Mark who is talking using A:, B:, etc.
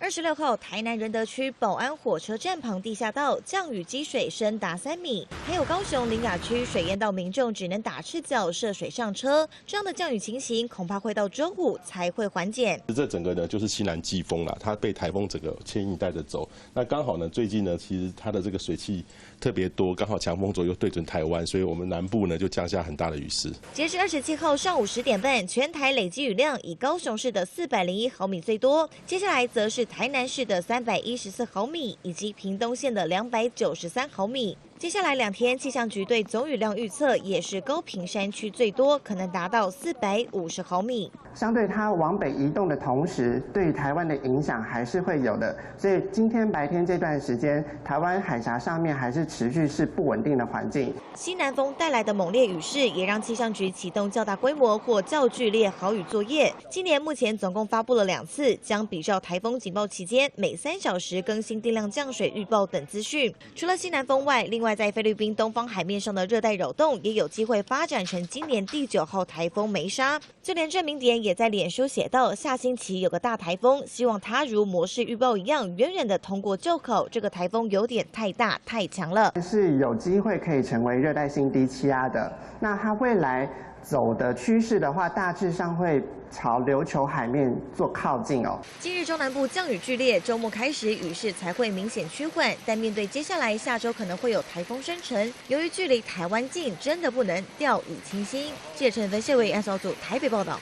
A: 26号，台南仁德区保安火车站旁地下道降雨积水深达3米，还有高雄苓雅区水淹到民众只能打赤脚涉水上车，这样的降雨情形恐怕会到周五才会缓解。
B: 这整个呢就是西南季风啦，它被台风整个牵引带着走。那刚好呢，最近呢，其实它的这个水汽特别多，刚好强风轴又对准台湾，所以我们南部呢就降下很大的雨势。
A: 截至27号上午10点半，全台累积雨量以高雄市的401毫米最多，接下来则是台南市的314毫米，以及屏东县的293毫米。接下来2天，气象局对总雨量预测也是高屏山区最多，可能达到450毫米。
C: 相对它往北移动的同时，对台湾的影响还是会有的。所以今天白天这段时间，台湾海峡上面还是持续是不稳定的环境。
A: 西南风带来的猛烈雨势，也让气象局启动较大规模或较剧烈豪雨作业。今年目前总共发布了2次，将比照台风警报期间每3小时更新定量降水预报等资讯。除了西南风外，另外在菲律宾东方海面上的热带扰动也有机会发展成今年第9号台风梅莎。就连郑明典也在脸书写道，下星期有个大台风，希望它如模式预报一样，远远的通过就口。这个台风有点太大太强了，
C: 是有机会可以成为热带性低气压的。那它未来走的趋势的话，大致上会朝琉球海面做靠近哦。
A: 今日中南部降雨剧烈，周末开始雨势才会明显趋缓，但面对接下来下周可能会有台风生成，由于距离台湾近，真的不能掉以轻心。记者陈文谢为安扫组台北报道。